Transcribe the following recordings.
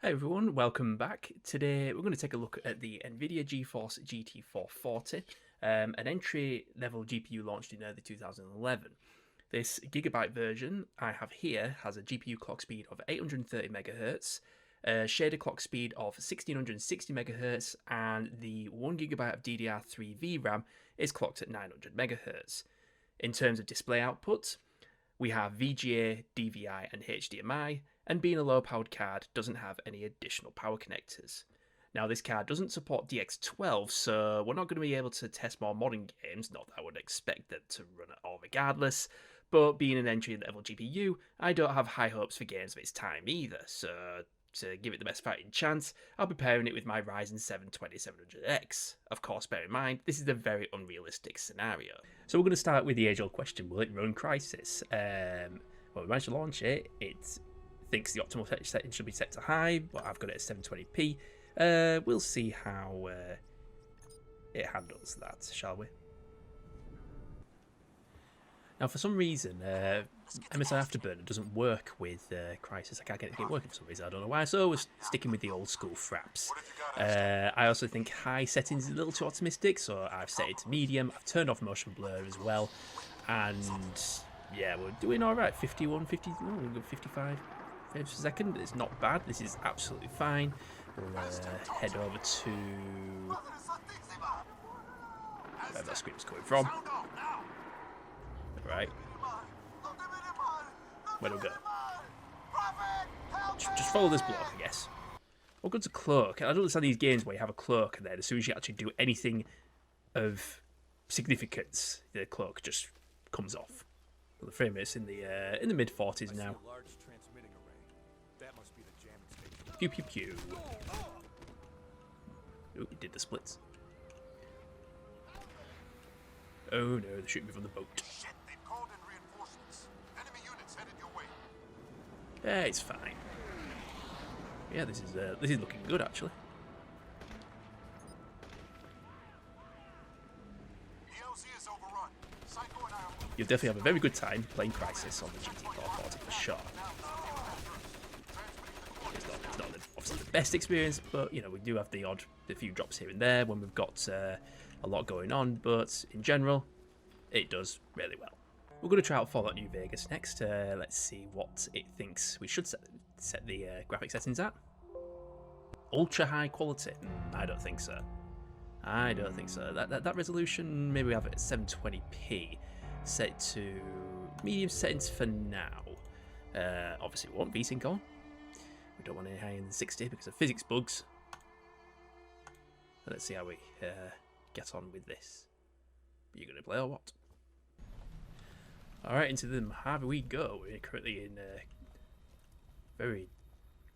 Hey everyone, welcome back. Today we're going to take a look at the NVIDIA GeForce GT 440, an entry-level GPU launched in early 2011. This gigabyte version I have here has a GPU clock speed of 830 MHz, a shader clock speed of 1660 MHz, and the 1GB of DDR3 VRAM is clocked at 900 MHz. In terms of display output, we have VGA, DVI, and HDMI, and being a low-powered card, doesn't have any additional power connectors. Now, this card doesn't support DX12, so we're not going to be able to test more modern games, not that I would expect them to run it all regardless, but being an entry-level GPU, I don't have high hopes for games of its time either, so to give it the best fighting chance, I'll be pairing it with my Ryzen 7 2700X. Of course, bear in mind, this is a very unrealistic scenario. So we're going to start with the age-old question, will it run Crysis? Well, we managed to launch it, it thinks the optimal setting should be set to high, but I've got it at 720p. We'll see how it handles that, shall we? Now, for some reason, MSI Afterburner doesn't work with Crysis. I can't get it working for some reason. I don't know why. So we're sticking with the old school fraps. I also think high settings is a little too optimistic, so I've set it to medium. I've turned off motion blur as well, and yeah, we're doing all right. 51, 50, 55 frames per second. It's not bad. This is absolutely fine. We'll head over to where that screen's coming from. Right. Where do we go? Just follow this block, I guess. We'll go to cloak. I don't understand these games where you have a cloak and then as soon as you actually do anything of significance, the cloak just comes off. Well, the frame rate's in the mid 40s now. Pew pew pew. Oh, he did the splits. Oh no, they're shooting me from the boat. Yeah, it's fine. Yeah, this is looking good actually. You'll definitely have a very good time playing Crysis on the GT440 for sure. It's not obviously the best experience, but you know we do have a few drops here and there when we've got a lot going on. But in general, it does really well. We're going to try out Fallout New Vegas next. Let's see what it thinks we should set the graphic settings at. Ultra high quality? I don't think so. I don't think so. That resolution, maybe we have it at 720p. Set it to medium settings for now. Obviously we want VSync on. We don't want any higher than 60 because of physics bugs. Let's see how we get on with this. Are you going to play or what? Alright, into the Mojave we go. We're currently in very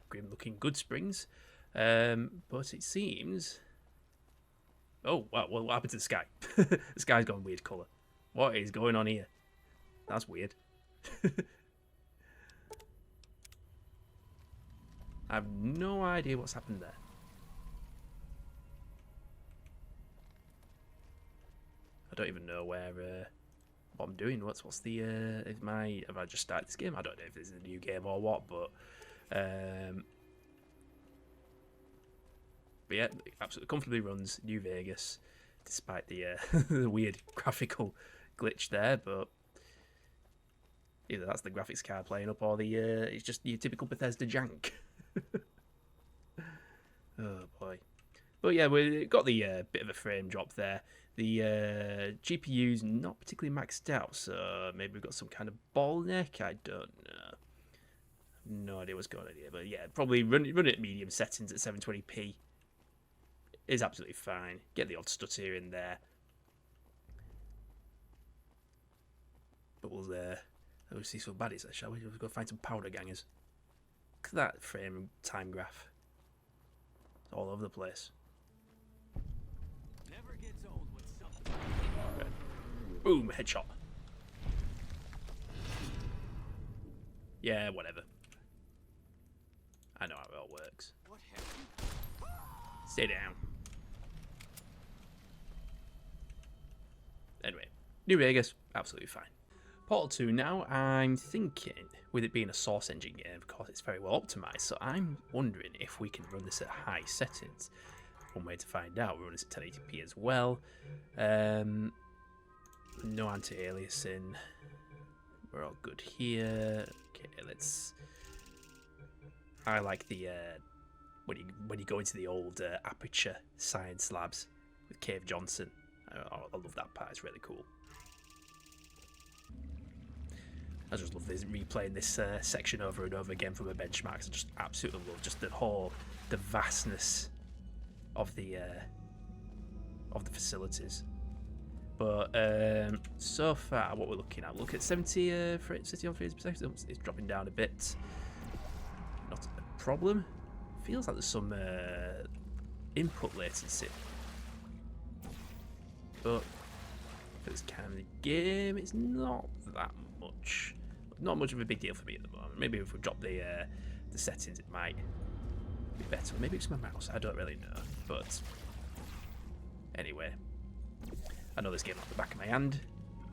grim looking Good Springs. But it seems... Oh, wow, what happened to the sky? The sky's gone weird colour. What is going on here? That's weird. I have no idea what's happened there. I don't even know where... what I'm doing. What's the have I just started this game? I don't know if this is a new game or what, but yeah, absolutely comfortably runs New Vegas despite the the weird graphical glitch there. But either that's the graphics card playing up, or the it's just your typical Bethesda jank. Oh boy. But yeah, we got the bit of a frame drop there. The GPU's not particularly maxed out, so maybe we've got some kind of bottleneck. I don't know. No idea what's going on here, but yeah, probably run it at medium settings at 720p is absolutely fine. Get the odd stutter here and there, but we'll see how bad it's, shall we? We'll go find some powder gangers. Look at that frame time graph. It's all over the place. Boom, headshot. Yeah, whatever. I know how it all works. Stay down. Anyway, New Vegas, absolutely fine. Portal 2 now, I'm thinking, with it being a Source engine game, of course it's very well optimised, so I'm wondering if we can run this at high settings. One way to find out, we run this at 1080p as well. No anti-aliasing. We're all good here. Okay, let's... I like the, when you go into the old Aperture science labs with Cave Johnson. I love that part, it's really cool. I just love this, replaying this section over and over again from a benchmark. I just absolutely love just the vastness of the facilities. But so far, what we're looking at, look at 70 frames per second. It's dropping down a bit. Not a problem. Feels like there's some input latency, but for this kind of game, it's not that much. Not much of a big deal for me at the moment. Maybe if we drop the settings, it might be better. Maybe it's my mouse. I don't really know. But anyway, I know this game off the back of my hand.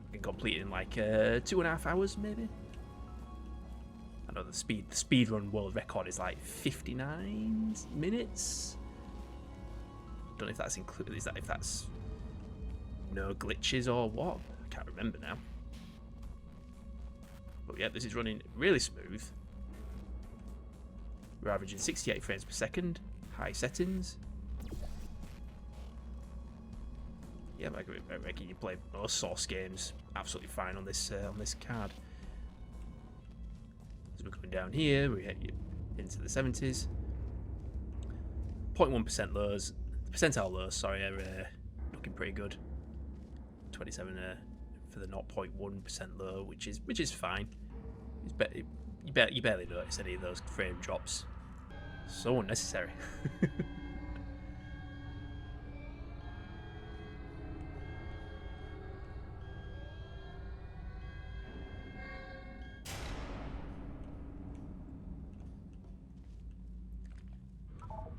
I can complete it in like 2.5 hours, maybe. I know the speedrun world record is like 59 minutes. Don't know if that's included. If that's no glitches or what? I can't remember now. But yeah, this is running really smooth. We're averaging 68 frames per second, high settings. Yeah, I reckon you play most Source games absolutely fine on this card. As we're going down here, we head into the 70s. 0.1% lows, percentile lows. Sorry, are looking pretty good. 27 for the 0.1% low, which is fine. You barely notice any of those frame drops. So unnecessary.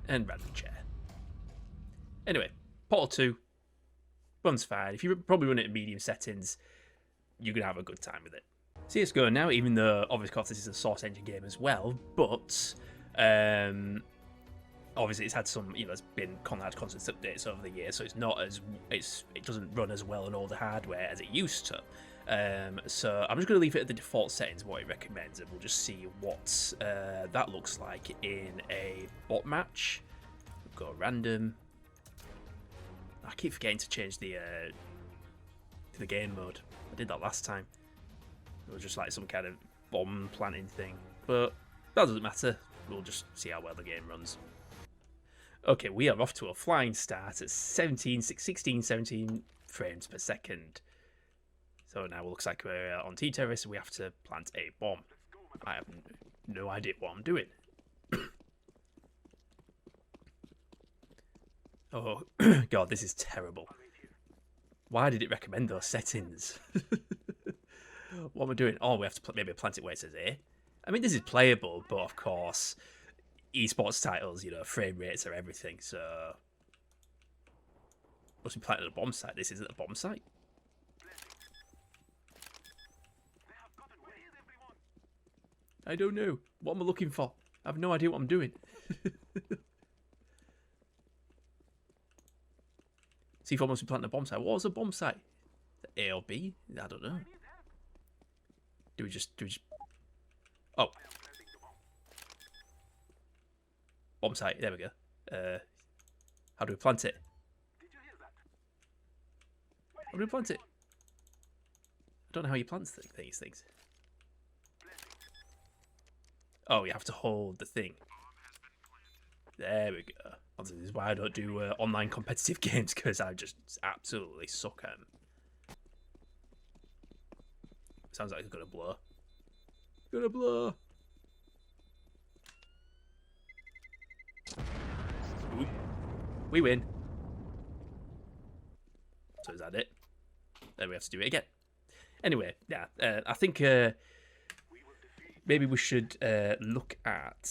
And random chair. Anyway, Portal 2 runs fine. If you probably run it at medium settings, you're gonna have a good time with it. CS:GO now, even though obviously this is a Source engine game as well, but obviously it's had some, there's been constant updates over the years, so it's not as it doesn't run as well on all the hardware as it used to. So I'm just going to leave it at the default settings, what it recommends, and we'll just see what that looks like in a bot match. We'll go random. I keep forgetting to change the game mode. I did that last time. It was just like some kind of bomb planting thing, but that doesn't matter. We'll just see how well the game runs. Okay, we are off to a flying start at 16, 17 frames per second. So now it looks like we're on T-Terrace and we have to plant a bomb. I have no idea what I'm doing. Oh, God, this is terrible. Why did it recommend those settings? What am I doing? Oh, we have to maybe plant it where it says A. I mean, this is playable, but of course, esports titles, frame rates are everything, so... Must be planted at a bomb site. This isn't a bomb site. I don't know. What am I looking for? I have no idea what I'm doing. C4 must be planting a bomb site. What was a bomb site? A or B? I don't know. Do we just... Oh. Bomb site. There we go. How do we plant it? How do we plant it? I don't know how you plant these things. Oh, you have to hold the thing. There we go. This is why I don't do online competitive games, because I just absolutely suck at them. Sounds like it's gonna blow. Gonna blow. Ooh. We win. So is that it? Then we have to do it again. Anyway, yeah, I think maybe we should look at.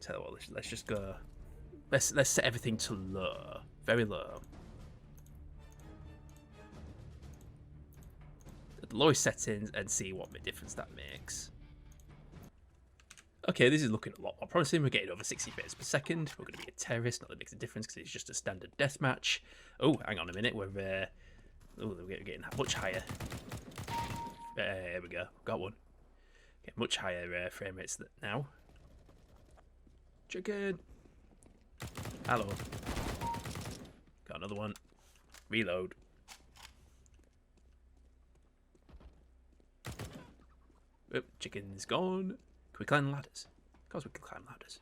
Tell you what, let's just go. Let's set everything to low, very low. the lowest settings and see what difference that makes. Okay, this is looking a lot more promising. We're getting over 60 frames per second. We're going to be a terrorist, not that it makes a difference because it's just a standard deathmatch. Oh, hang on a minute. We're getting much higher. There we go. Got one. Getting much higher frame rates now. Chicken. Hello. Got another one. Reload. Oh, chicken's gone. Can we climb ladders? Of course we can climb ladders.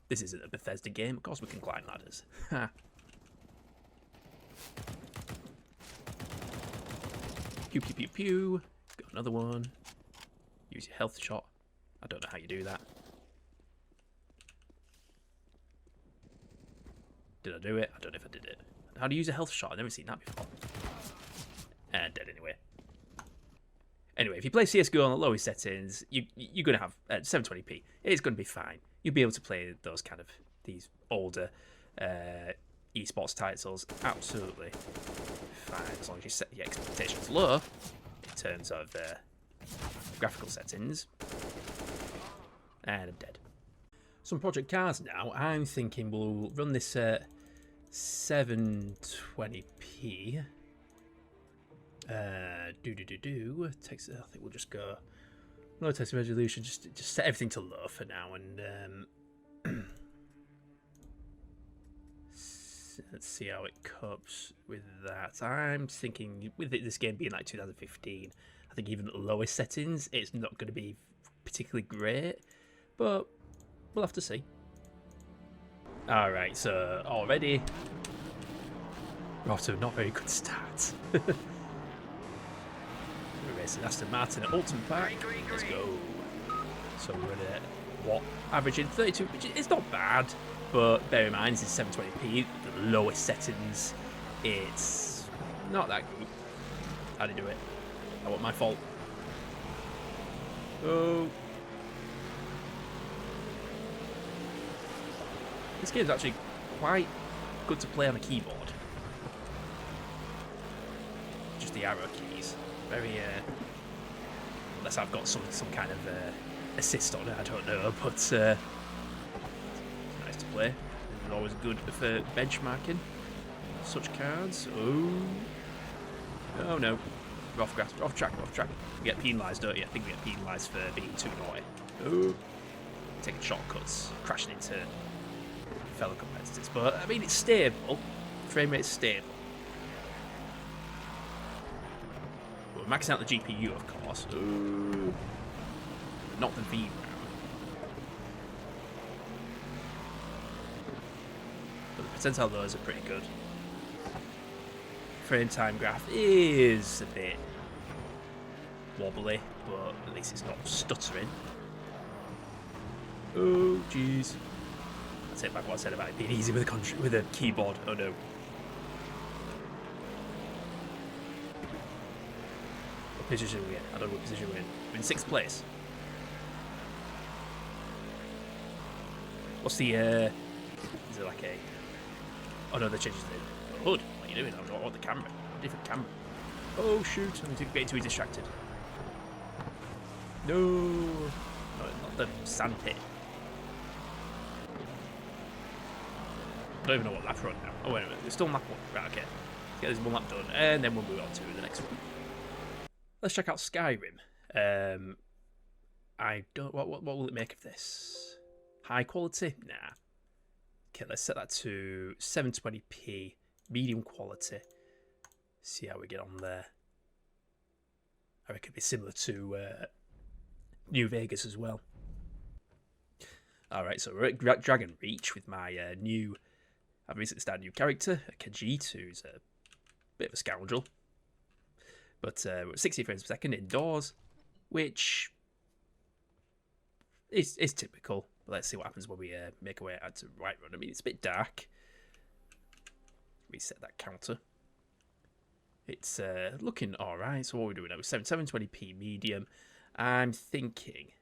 This isn't a Bethesda game. Of course we can climb ladders. Ha. Pew pew pew pew. Got another one. Use your health shot. I don't know how you do that. Did I do it? I don't know if I did it. How do you use a health shot? I've never seen that before. And dead anyway. Anyway, if you play CSGO on the lowest settings, you're going to have 720p. It's going to be fine. You'll be able to play those kind of, these older esports titles absolutely fine, as long as you set the expectations low in terms of graphical settings. And I'm dead. Some project cards now. I'm thinking we'll run this at 720p. Takes. I think we'll just go low text resolution. Just set everything to low for now, and let's see how it copes with that. I'm thinking with this game being like 2015, I think even at the lowest settings, it's not going to be particularly great, but we'll have to see. All right, so already we're off to a not very good start. We're racing Aston Martin at Ultimate Park. Let's go. So we're at what? Averaging 32, which is not bad, but bear in mind this is 720p, the lowest settings. It's not that good. How did I do it? That wasn't my fault. Oh. This game's actually quite good to play on a keyboard. Just the arrow keys. Very, unless I've got some kind of assist on it, I don't know, but it's nice to play. It's always good for benchmarking such cards. Oh no, we're off track. You get penalised, don't you? I think we get penalised for being too naughty. Oh, taking shortcuts, crashing into fellow competitors, but I mean it's stable. Frame rate's stable. We're maxing out the GPU, of course. Ooh. Not the VRAM. But the percentile those are pretty good. Frame time graph is a bit wobbly, but at least it's not stuttering. Oh, jeez. I take back what I said about it being easy with a keyboard. Oh no. What position are we in? I don't know what position we're in. We're in 6th place. What's the, is it like a... Oh no, they changed the hood. What are you doing? I want the camera. A different camera. Oh shoot, I'm getting too distracted. No! Not the sand pit. I don't even know what lap we're on now. Oh wait a minute, there's still lap 1. Right, okay. Let's get this one lap done, and then we'll move on to the next one. Let's check out Skyrim. I don't... What will it make of this? High quality? Nah. Okay, let's set that to 720p, medium quality. See how we get on there. I reckon it'd be similar to New Vegas as well. Alright, so we're at Dragon Reach with my new... I've recently started a new character, Khajiit, who's a bit of a scoundrel. But we're at 60 frames per second indoors, which is typical. But let's see what happens when we make our way out to Whiterun. I mean, it's a bit dark. Reset that counter. It's looking alright. So what are we doing now? 720p medium. I'm thinking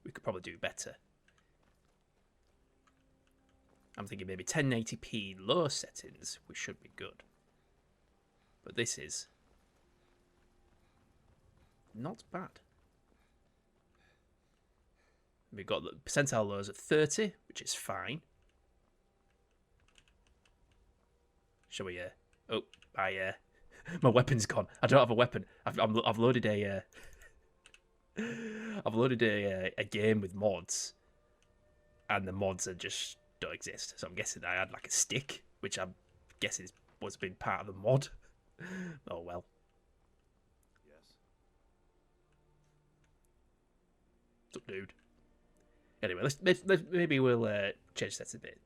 we could probably do better. I'm thinking maybe 1080p low settings, we should be good. But this is not bad. We've got the percentile lows at 30, which is fine. Shall we? Oh, my weapon's gone. I don't have a weapon. I've loaded a. I've loaded a game with mods, and the mods are just don't exist. So I'm guessing I had like a stick, which I'm guessing was been part of the mod. Oh well. Yes. What's up, dude? Anyway, let's maybe we'll change that a bit.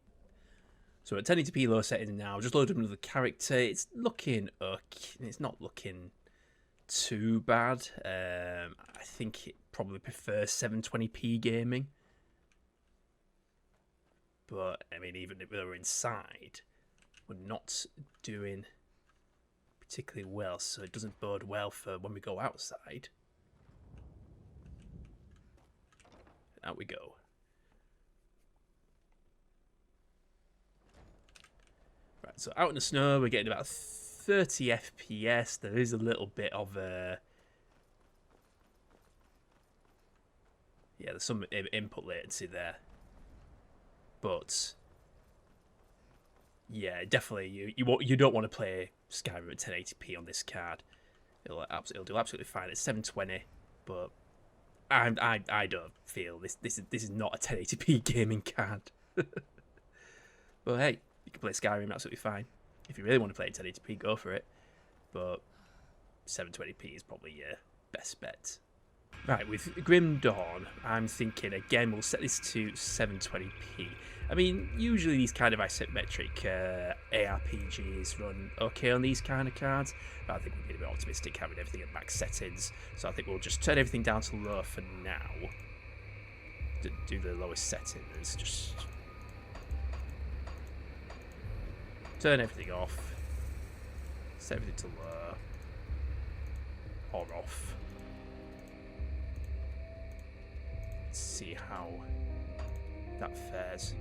So at 1080p low settings now, just loaded another character. It's looking okay. It's not looking too bad. I think it probably prefers 720p gaming. But I mean, even if we're inside, we're not doing particularly well, so it doesn't bode well for when we go outside. Out we go. Right, so out in the snow, we're getting about 30 FPS. There is a little bit of yeah, there's some input latency there, but yeah, definitely you don't want to play Skyrim at 1080p on this card. It'll do absolutely fine at 720, but I don't feel this is not a 1080p gaming card. But hey, you can play Skyrim absolutely fine. If you really want to play 1080p, go for it. But 720p is probably your best bet. Right, with Grim Dawn, I'm thinking again we'll set this to 720p. I mean, usually these kind of isometric ARPGs run okay on these kind of cards, but I think we're being a bit optimistic having everything at max settings. So I think we'll just turn everything down to low for now. Do the lowest settings, just turn everything off, set everything to low, or off. Let's see how that fares.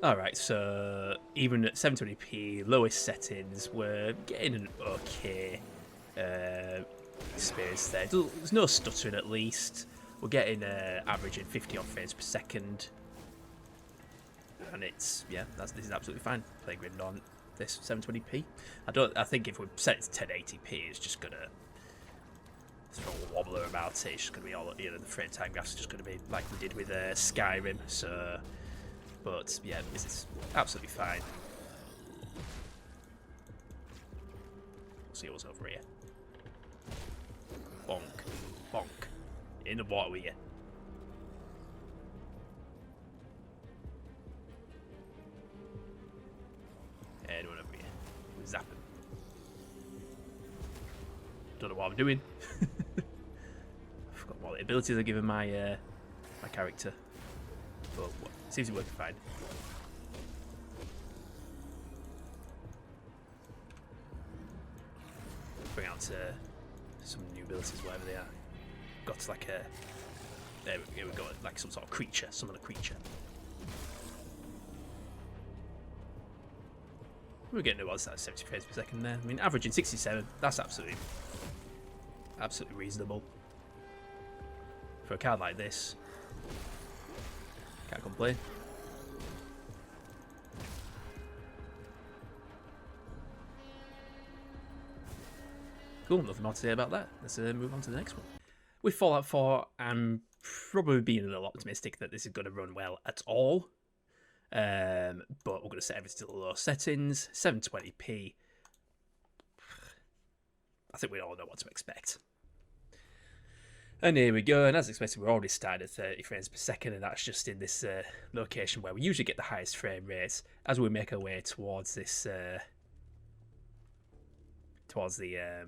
Alright, so even at 720p, lowest settings, we're getting an okay experience there. There's no stuttering at least. We're getting averaging 50 odd frames per second. And it's, yeah, this is absolutely fine. Playing Grim Dawn this 720p. I think if we set it to 1080p, it's just gonna throw a wobbler about it. It's just gonna be all, you know, the frame time graphs are just gonna be like we did with Skyrim. So, but yeah, this is absolutely fine. We'll see what's over here. Bonk, bonk, in the water with you. Anyone over here? We're zapping. Don't know what I'm doing. I forgot what abilities I've given my my character, but seems to be working fine. Bring out some new abilities, whatever they are. Got like a there we go, like some sort of creature, summon a creature. We're getting about 70 frames per second there. I mean, averaging 67. That's absolutely reasonable for a card like this. Can't complain. Cool. Nothing more to say about that. Let's move on to the next one. With Fallout 4, I'm probably being a little optimistic that this is going to run well at all. But we're going to set everything to low settings, 720p. I think we all know what to expect. And here we go, and as expected, we're already starting at 30 frames per second, and that's just in this location where we usually get the highest frame rates. As we make our way towards this, towards the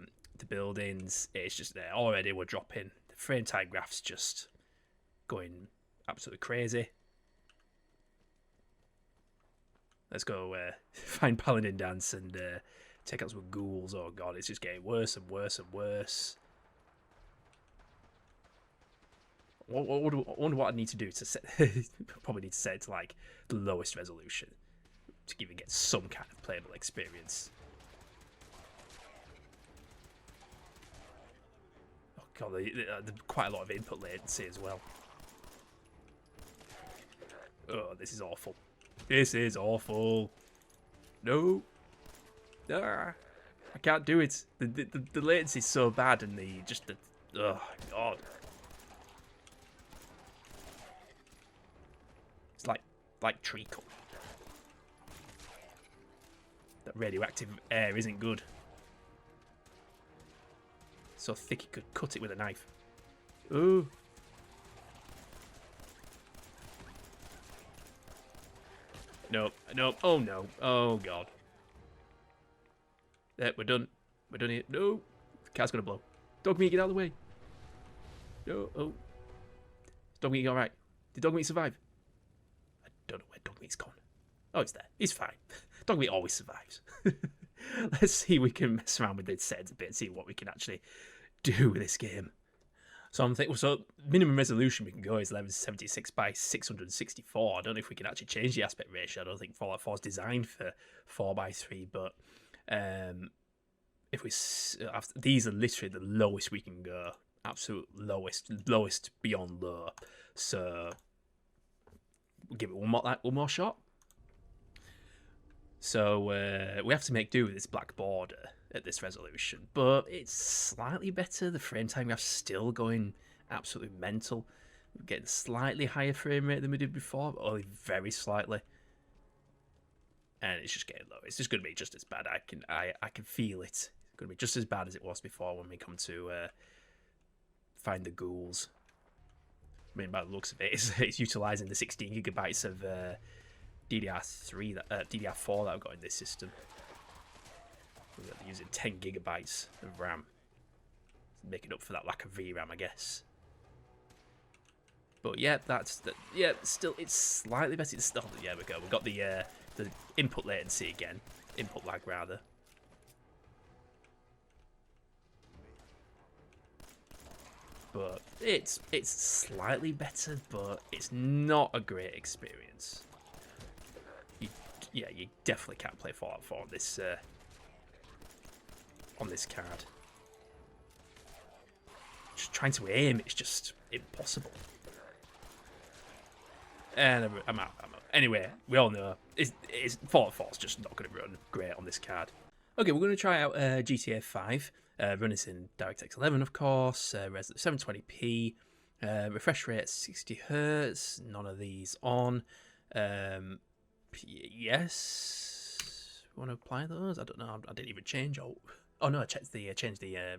buildings, it's just there. Already we're dropping. The frame time graph's just going absolutely crazy. Let's go find Paladin Dance and take out some ghouls. Oh god, it's just getting worse and worse and worse. I wonder what I need to do to set. Probably need to set it to like the lowest resolution to even get some kind of playable experience. Oh god, there's quite a lot of input latency as well. Oh, this is awful. This is awful. No. Ah, I can't do it. The latency is so bad, and oh god. It's like treacle. That radioactive air isn't good. So thick you could cut it with a knife. Ooh. Nope. Nope. Oh no. Oh god. Yeah, we're done. We're done here. No. The car's gonna blow. Dog meat, get out of the way. No. Oh. Is dog meat alright? Did dog meat survive? I don't know where dog meat's gone. Oh, it's there. He's fine. Dog meat always survives. Let's see if we can mess around with the settings a bit and see what we can actually do with this game. So I'm thinking, so minimum resolution we can go is 1176 by 664. I don't know if we can actually change the aspect ratio. I don't think Fallout 4 is designed for 4:3, but if we these are literally the lowest we can go, absolute lowest beyond low. So we'll give it one more shot. So we have to make do with this black border at this resolution, but it's slightly better. The frame time graph's still going absolutely mental. We're getting slightly higher frame rate than we did before, but only very slightly. And it's just getting low. It's just going to be just as bad. I can feel it. It's going to be just as bad as it was before when we come to find the ghouls. I mean, by the looks of it, it's utilising the 16 gigabytes of DDR4 that I've got in this system. We're using 10 gigabytes of RAM, making up for that lack of VRAM, I guess. But yeah, still it's slightly better. It's still, yeah, we go. We've got the input latency again, input lag rather. But it's slightly better, but it's not a great experience. You definitely can't play Fallout 4 on this card. Just trying to aim, it's just impossible. And I'm out. Anyway, we all know Fallout 4 is just not going to run great on this card. Okay, we're going to try out GTA 5. Run this in DirectX 11, of course. Res 720p. Refresh rate 60 Hz. None of these on. Yes. Want to apply those? I don't know. I didn't even change. Oh no, I changed the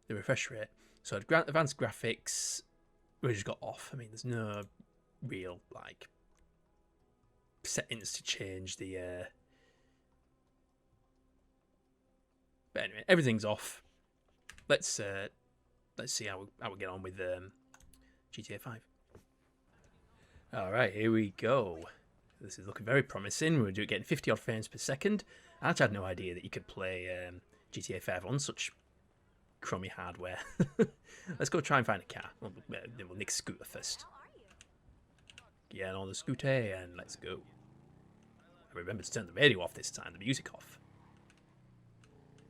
refresh rate. So advanced graphics, we just got off. I mean, there's no real like settings to change the. But anyway, everything's off. Let's see how we get on with GTA 5. All right, here we go. This is looking very promising. We're getting 50 odd frames per second. I actually had no idea that you could play GTA 5 on such crummy hardware. Let's go try and find a car. Then we'll nick a scooter first. Get on the scooter and let's go. I remember to turn the radio off this time, the music off.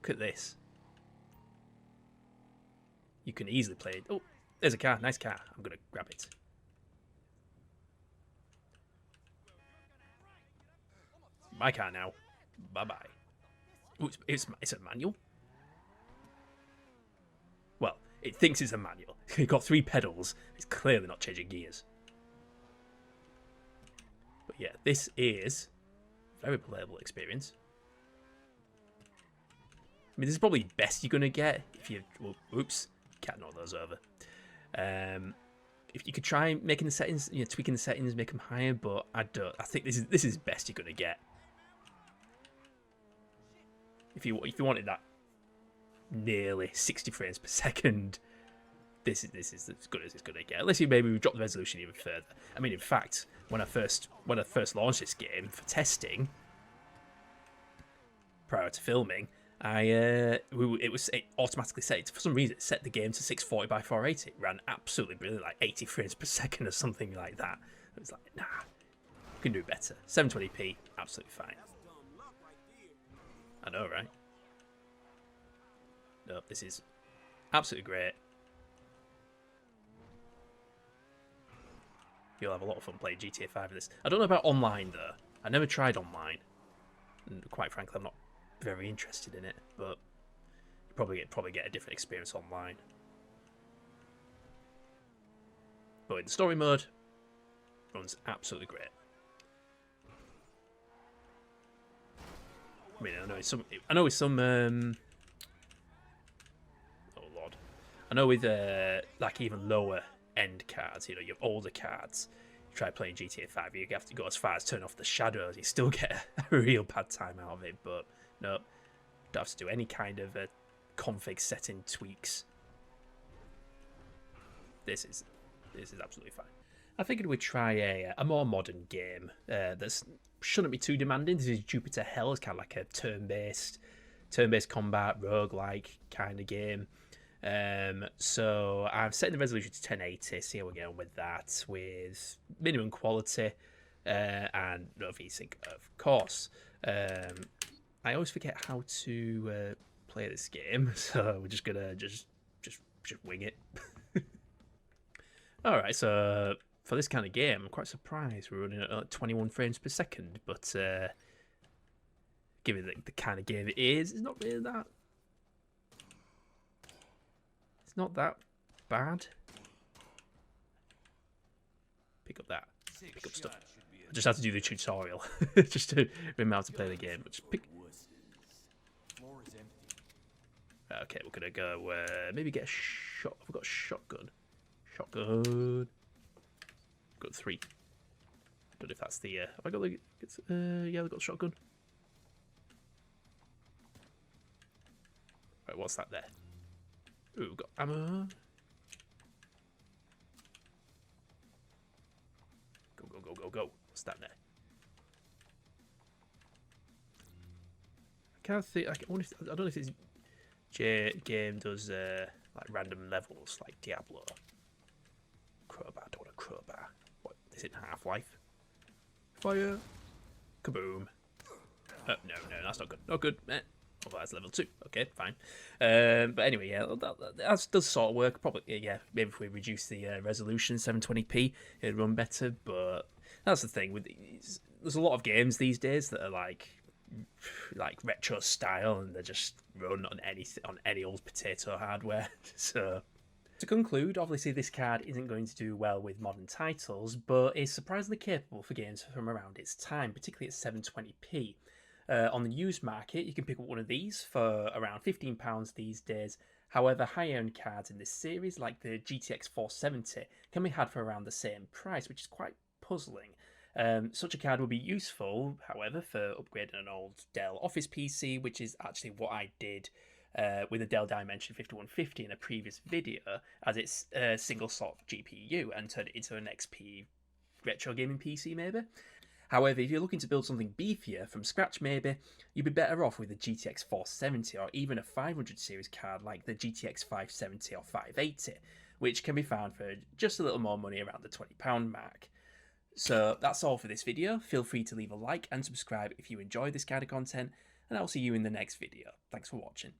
Look at this. You can easily play it. Oh, there's a car. Nice car. I'm going to grab it. My car now. Bye-bye. Oh, it's a manual? Well, it thinks it's a manual. It's got 3 pedals. It's clearly not changing gears. But yeah, this is a very playable experience. I mean, this is probably the best you're going to get if you... Well, oops. Can't knock those over. If you could try making the settings, tweaking the settings, make them higher, but I think this is best you're going to get. If you wanted that nearly 60 frames per second, this is as good as it's going to get. Unless you maybe drop the resolution even further. I mean, in fact, when I first launched this game for testing, prior to filming, It automatically set, for some reason, it set the game to 640 by 480. It ran absolutely brilliant, like 80 frames per second or something like that. It was like, nah, you can do better. 720p, absolutely fine. I know, right? No, this is absolutely great. You'll have a lot of fun playing GTA 5 with this. I don't know about online though. I never tried online, and quite frankly, I'm not very interested in it. But you probably get a different experience online. But in the story mode, runs absolutely great. I mean, I know with some. Oh lord, I know with like even lower end cards, you know, your older cards. You try playing GTA 5, you have to go as far as turn off the shadows. You still get a real bad time out of it. But no, don't have to do any kind of config setting tweaks. This is absolutely fine. I figured we'd try a more modern game that shouldn't be too demanding. This is Jupiter Hell. It's kind of like a turn-based combat, roguelike kind of game. So I'm setting the resolution to 1080. See how we're going with that, with minimum quality and no VSync, of course. I always forget how to play this game, so we're just gonna just wing it. All right, so for this kind of game, I'm quite surprised we're running at 21 frames per second, but given the kind of game it is, it's not really that. It's not that bad. Pick up that. Pick up stuff. I just have to do the tutorial just to remember how to play the game. But just pick. Okay, we're gonna go. Maybe get a shot. I've got a shotgun. Shotgun. Got 3. Don't know if that's the. Have I got the? Yeah, I've got the shotgun. Right, what's that there? Ooh, we've got ammo. Go. What's that there? I can't think. I don't know if this game does like random levels like Diablo. Crowbar. I don't want a crowbar. What is it? Half-Life? Fire. Kaboom. No, that's not good. Not good. Oh, that's level 2. Okay, fine. But anyway, yeah, that does sort of work. Probably, yeah. Maybe if we reduce the resolution, 720p, it'd run better. But that's the thing with these. There's a lot of games these days that are like retro style, and they just run on any old potato hardware. So to conclude, obviously this card isn't going to do well with modern titles, but is surprisingly capable for games from around its time, particularly at 720p. On the used market, you can pick up one of these for around £15 these days. However, high-end cards in this series, like the GTX 470, can be had for around the same price, which is quite puzzling. Such a card would be useful, however, for upgrading an old Dell Office PC, which is actually what I did with a Dell Dimension 5150 in a previous video, as it's a single-slot GPU, and turned it into an XP retro gaming PC, maybe. However, if you're looking to build something beefier from scratch, maybe, you'd be better off with a GTX 470 or even a 500 series card like the GTX 570 or 580, which can be found for just a little more money around the £20 mark. So that's all for this video. Feel free to leave a like and subscribe if you enjoy this kind of content, and I'll see you in the next video. Thanks for watching.